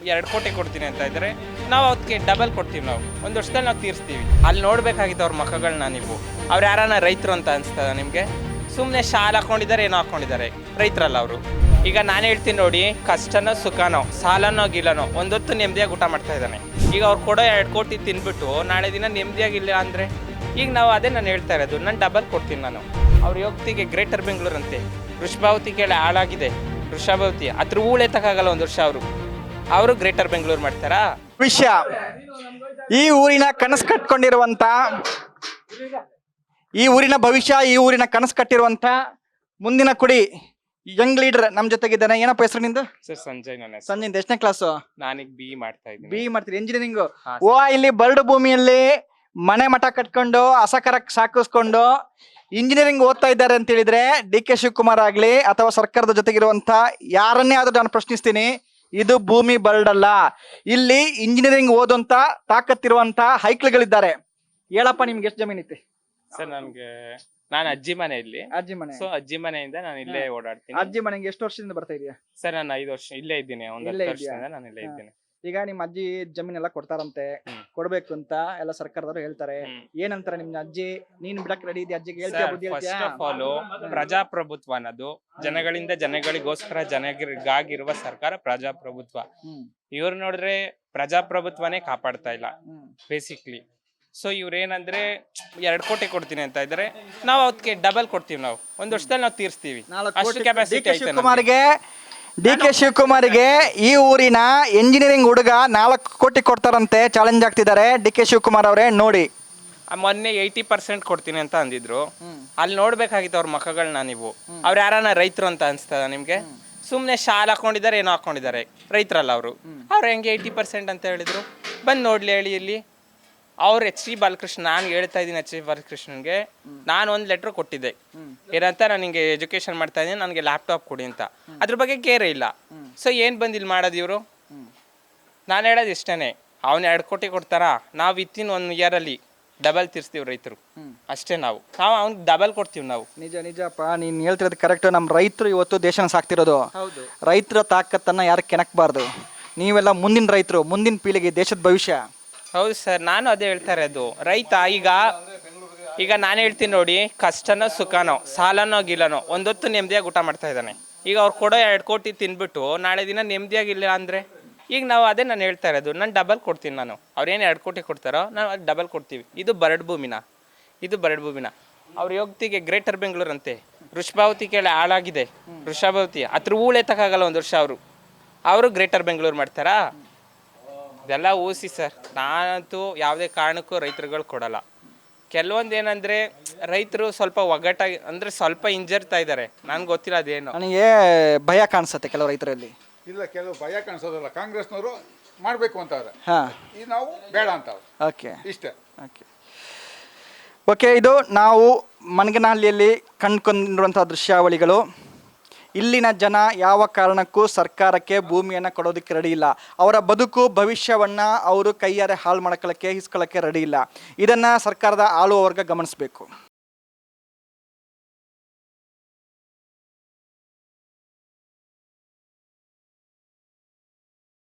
2 ಕೋಟಿ ಕೊಡ್ತೀನಿ ಅಂತ ಇದ್ದಾರೆ. ನಾವು ಅದಕ್ಕೆ ಡಬಲ್ ಕೊಡ್ತೀವಿ. ನಾವು ಒಂದು ವರ್ಷದಲ್ಲಿ ನಾವು ತೀರಿಸ್ತೀವಿ. ಅಲ್ಲಿ ನೋಡಬೇಕಾಗಿತ್ತು ಅವ್ರ ಮುಖಗಳನ್ನ ನೀವು. ಅವ್ರು ಯಾರನ್ನ ರೈತರು ಅಂತ ಅನಿಸ್ತದ ನಿಮಗೆ? ಸುಮ್ಮನೆ ಶಾಲ್ ಹಾಕೊಂಡಿದ್ದಾರೆ, ಏನೋ ಹಾಕೊಂಡಿದ್ದಾರೆ, ರೈತರಲ್ಲ ಅವರು. ಈಗ ನಾನು ಹೇಳ್ತೀನಿ ನೋಡಿ, ಕಷ್ಟನೋ ಸುಖನೋ ಸಾಲನೋ ಗಿಲನೋ ಒಂದೊತ್ತು ನೆಮ್ಮದಿಯಾಗಿ ಊಟ ಮಾಡ್ತಾ ಇದ್ದಾನೆ. ಈಗ ಅವ್ರು ಕೊಡೋ 2 ಕೋಟಿ ತಿಂದ್ಬಿಟ್ಟು ನಾಳೆ ದಿನ ನೆಮ್ಮದಿಯಾಗಿಲ್ಲ ಅಂದರೆ ಈಗ ನಾವು ಅದೇ ನಾನು ಹೇಳ್ತಾ ಇರೋದು, ನಾನು ಡಬಲ್ ಕೊಡ್ತೀನಿ. ನಾನು ಅವ್ರ ಯೋಗ್ತಿಗೆ ಗ್ರೇಟರ್ ಬೆಂಗಳೂರು ಅಂತೆ, ವೃಷಭಾವತಿ ಕೇಳಿ ಹಾಳಾಗಿದೆ. ವೃಷಭಾವತಿ ಅದ್ರ ಊಳೆತ್ತಕ್ಕಾಗಲ್ಲ ಒಂದು ವರ್ಷ. ಅವರು ಗ್ರೇಟರ್ ಬೆಂಗಳೂರು ಮಾಡ್ತಾರಾ? ವಿಷಯ ಈ ಊರಿನ ಕನಸು ಕಟ್ಕೊಂಡಿರುವಂತ, ಈ ಊರಿನ ಭವಿಷ್ಯ, ಈ ಊರಿನ ಕನಸು ಕಟ್ಟಿರುವಂತ ಮುಂದಿನ ಕುಡಿ ಯಂಗ್ ಲೀಡರ್ ನಮ್ ಜೊತೆಗಿದ್ದಾನೆ. ಏನಪ್ಪ ಹೆಸರು ನಿಂದು? ಸರ್ ಸಂಜಯ್. ನನ್ನ ಸಂಜಯ್ ಎಷ್ಟನೇ ಕ್ಲಾಸು? ನಾನೀಗ ಬಿ ಮಾಡ್ತಾ ಇದ್ದೀನಿ. ಬಿ ಮಾಡ್ತೀರಿ, ಇಂಜಿನಿಯರಿಂಗ್. ಇಲ್ಲಿ ಬರಡು ಭೂಮಿಯಲ್ಲಿ ಮನೆ ಮಠ ಕಟ್ಕೊಂಡು ಅಸಕರ ಸಾಕಿಸ್ಕೊಂಡು ಇಂಜಿನಿಯರಿಂಗ್ ಓದ್ತಾ ಇದ್ದಾರೆ ಅಂತ ಹೇಳಿದ್ರೆ ಡಿ ಕೆ ಶಿವಕುಮಾರ್ ಆಗ್ಲಿ ಅಥವಾ ಸರ್ಕಾರದ ಜೊತೆಗಿರುವಂತ ಯಾರನ್ನೇ ಆದ್ರೂ ನಾನು ಪ್ರಶ್ನಿಸ್ತೀನಿ, ಇದು ಭೂಮಿ ಬರಡಲ್ಲ. ಇಲ್ಲಿ ಇಂಜಿನಿಯರಿಂಗ್ ಓದುವಂತ ತಾಕತ್ತಿರುವಂತ ಹೈಕ್ಳುಗಳಿದ್ದಾರೆ. ಹೇಳಪ್ಪ, ನಿಮ್ಗೆ ಎಷ್ಟು ಜಮೀನ್ ಐತಿ? ಸರ್ ನಾನು ಅಜ್ಜಿ ಮನೆ ಇಲ್ಲಿ. ಅಜ್ಜಿ ಮನೆ. ಸೊ ಅಜ್ಜಿ ಮನೆಯಿಂದ ನಾನು ಇಲ್ಲೇ ಓಡಾಡ್ತೀನಿ. ಅಜ್ಜಿ ಮನೆಗೆ ಎಷ್ಟು ವರ್ಷದಿಂದ ಬರ್ತಾ ಇದೆಯಾ? ಸರ್ ನಾನು 5 ವರ್ಷ ಇಲ್ಲೇ ಇದ್ದೀನಿ. ಒಂದು 10 ವರ್ಷದಿಂದ ನಾನು ಇಲ್ಲೇ ಇದ್ದೀನಿ. ಈಗ ನಿಮ್ಮ ಅಜ್ಜಿ ಜಮೀನೆಲ್ಲ ಕೊಡ್ತಾರಂತೆ, ಕೊಡ್ಬೇಕು ಅಂತ ಎಲ್ಲ ಸರ್ಕಾರದವರು ಹೇಳ್ತಾರೆ. ಏನಂತಾರೆ ನಿಮ್ ಅಜ್ಜಿ? ನೀನ್ ಬಿಡಕ್ ರೆಡಿ ಇದೆಯಾ? ಅಜ್ಜಿಗೆ ಹೇಳ್ತೀಯಾ? ಬುದ್ಧಿ ಹೇಳ್ತೀಯಾ? ಫಸ್ಟ್ ಆಫ್ ಆಲ್, ಪ್ರಜಾಪ್ರಭುತ್ವ ಅನ್ನೋದು ಜನಗಳಿಂದ ಜನಗಳಿಗೋಸ್ಕರ ಜನಗಳಿಗಾಗಿರುವ ಸರ್ಕಾರ ಪ್ರಜಾಪ್ರಭುತ್ವ. ಇವ್ರು ನೋಡಿದ್ರೆ ಪ್ರಜಾಪ್ರಭುತ್ವನೇ ಕಾಪಾಡ್ತಾ ಇಲ್ಲ ಬೇಸಿಕ್ಲಿ. ಸೊ ಇವ್ರೇನಂದ್ರೆ 2 ಕೋಟಿ ಕೊಡ್ತೀನಿ ಅಂತ ಇದ್ದಾರೆ. ನಾವು ಅದಕ್ಕೆ ಡಬಲ್ ಕೊಡ್ತೀವಿ. ನಾವು ಒಂದು ವರ್ಷದಲ್ಲಿ ನಾವು ತೀರಿಸ್ತೀವಿ. ಅಷ್ಟು ಕೆಪಾಸಿಟಿ ಐತೆ ನಮ್ಗೆ. ಡಿ ಕೆ ಶಿವಕುಮಾರ್ಗೆ ಈ ಊರಿನ ಇಂಜಿನಿಯರಿಂಗ್ ಹುಡುಗ 4 ಕೋಟಿ ಕೊಡ್ತಾರಂತೆ. ಚಾಲೆಂಜ್ ಆಗ್ತಿದ್ದಾರೆ ಡಿ ಕೆ ಶಿವಕುಮಾರ್ ಅವರೇ. ನೋಡಿ, ಮೊನ್ನೆ 80% ಕೊಡ್ತೀನಿ ಅಂತ ಅಂದಿದ್ರು. ಅಲ್ಲಿ ನೋಡ್ಬೇಕಾಗಿತ್ತು ಅವ್ರ ಮುಖಗಳನ್ನ ನೀವು. ಅವ್ರು ಯಾರನ್ನ ರೈತರು ಅಂತ ಅನಿಸ್ತದ ನಿಮ್ಗೆ? ಸುಮ್ಮನೆ ಶಾಲ್ ಹಾಕೊಂಡಿದ್ದಾರೆ, ಏನೋ ಹಾಕೊಂಡಿದ್ದಾರೆ, ರೈತರಲ್ಲ ಅವರು. ಅವ್ರು ಹೆಂಗೆ 80% ಅಂತ ಹೇಳಿದ್ರು? ಬಂದು ನೋಡ್ಲಿ ಹೇಳಿ ಇಲ್ಲಿ. ಅವ್ರು H.D. ಬಾಲಕೃಷ್ಣ, ನಾನು ಹೇಳ್ತಾ ಇದ್ದೀನಿ H.D. ಬಾಲಕೃಷ್ಣನ್ಗೆ ನಾನು ಒಂದು ಲೆಟ್ರ್ ಕೊಟ್ಟಿದ್ದೆ. ಏನಂತ, ನಾನು ಹಿಂಗೆ ಎಜುಕೇಶನ್ ಮಾಡ್ತಾ ಇದ್ದೀನಿ, ನನಗೆ ಲ್ಯಾಪ್ಟಾಪ್ ಕೊಡಿ ಅಂತ. ಅದ್ರ ಬಗ್ಗೆ ಕೇರೇ ಇಲ್ಲ. ಸೊ ಏನು ಬಂದು ಇಲ್ಲಿ ಮಾಡೋದು ಇವರು? ನಾನು ಹೇಳೋದು ಇಷ್ಟೇ, ಅವ್ನು 2 ಕೋಟಿ ಕೊಡ್ತಾರಾ? ನಾವು ವಿತಿನ್ 1 ಇಯರಲ್ಲಿ ಡಬಲ್ ತೀರಿಸ್ತೀವಿ ರೈತರು ಅಷ್ಟೇ. ನಾವು ಅವ್ನಿಗೆ ಡಬಲ್ ಕೊಡ್ತೀವಿ ನಾವು. ನಿಜಪ್ಪ, ನೀನು ಹೇಳ್ತಿರೋದು ಕರೆಕ್ಟ್. ನಮ್ಮ ರೈತರು ಇವತ್ತು ದೇಶನ ಸಾಕ್ತಿರೋದು. ರೈತರ ತಾಕತ್ತನ್ನು ಯಾರು ಕೆಣಕಬಾರ್ದು. ನೀವೆಲ್ಲ ಮುಂದಿನ ರೈತರು, ಮುಂದಿನ ಪೀಳಿಗೆ, ದೇಶದ ಭವಿಷ್ಯ. ಹೌದು ಸರ್, ನಾನು ಅದೇ ಹೇಳ್ತಾ ಇರೋದು. ರೈತ ಈಗ ನಾನು ಹೇಳ್ತೀನಿ ನೋಡಿ, ಕಷ್ಟನೋ ಸುಖನೋ ಸಾಲನೋ ಗಿಲನೋ ಒಂದೊತ್ತು ನೆಮ್ಮದಿಯಾಗಿ ಊಟ ಮಾಡ್ತಾ ಇದ್ದಾನೆ. ಈಗ ಅವ್ರು ಕೊಡೋ 2 ಕೋಟಿ ತಿಂದ್ಬಿಟ್ಟು ನಾಳೆ ದಿನ ನೆಮ್ಮದಿಯಾಗಿಲ್ಲ ಅಂದರೆ ಈಗ ನಾವು ಅದೇ ನಾನು ಹೇಳ್ತಾ ಇರೋದು, ನಾನು ಡಬಲ್ ಕೊಡ್ತೀನಿ. ನಾನು ಅವ್ರೇನು 2 ಕೋಟಿ ಕೊಡ್ತಾರೋ ನಾವು ಅದು ಡಬಲ್ ಕೊಡ್ತೀವಿ. ಇದು ಬರಡು ಭೂಮಿನ, ಇದು ಬರಡು ಭೂಮಿನ. ಅವ್ರ ಯೋಗ್ತಿಗೆ ಗ್ರೇಟರ್ ಬೆಂಗಳೂರು ಅಂತೆ, ವೃಷಭಾವತಿ ಕೇಳಿ ಹಾಳಾಗಿದೆ. ವೃಷಭಾವತಿ ಅದ್ರ ಊಳೆತ್ತಕ್ಕಾಗಲ್ಲ ಒಂದು ವರ್ಷ. ಅವರು ಗ್ರೇಟರ್ ಬೆಂಗಳೂರು ಮಾಡ್ತಾರಾ? ಇದೆಲ್ಲ ಊಸಿ ಸರ್. ನಾನಂತೂ ಯಾವುದೇ ಕಾರಣಕ್ಕೂ ರೈತರುಗಳು ಕೊಡಲ್ಲ. ಕೆಲವೊಂದು ಏನಂದರೆ ರೈತರು ಸ್ವಲ್ಪ ಒಗ್ಗಟ್ಟಾಗಿ ಅಂದರೆ ಸ್ವಲ್ಪ ಹಿಂಜರ್ತಾ ಇದ್ದಾರೆ. ನನಗೆ ಗೊತ್ತಿಲ್ಲ ಅದೇನು. ನನಗೆ ಭಯ ಕಾಣಿಸುತ್ತೆ ಕೆಲವು ರೈತರಲ್ಲಿ. ಇಲ್ಲ, ಕೆಲವು ಭಯ ಕಾಣಿಸೋದಲ್ಲ, ಕಾಂಗ್ರೆಸ್ನವರು ಮಾಡಬೇಕು ಅಂತವ್ರೆ. ಈ ನಾವು ಬೇಡ ಅಂತವ್ರೆ. ಓಕೆ, ಇಷ್ಟೇ. ಓಕೆ, ಇದು ನಾವು ಮನಗನಹಳ್ಳಿಯಲ್ಲಿ ಕಂಡುಕೊಂಡಿರುವಂಥ ದೃಶ್ಯಾವಳಿಗಳು. ಇಲ್ಲಿನ ಜನ ಯಾವ ಕಾರಣಕ್ಕೂ ಸರ್ಕಾರಕ್ಕೆ ಭೂಮಿಯನ್ನು ಕೊಡೋದಕ್ಕೆ ರೆಡಿ ಇಲ್ಲ. ಅವರ ಬದುಕು ಭವಿಷ್ಯವನ್ನು ಅವರು ಕೈಯಾರೆ ಹಾಳು ಮಾಡ್ಕೊಳ್ಳೋಕ್ಕೆ, ಇಸ್ಕೊಳ್ಳೋಕ್ಕೆ ರೆಡಿ ಇಲ್ಲ. ಇದನ್ನು ಸರ್ಕಾರದ ಆಳುವ ವರ್ಗ ಗಮನಿಸಬೇಕು.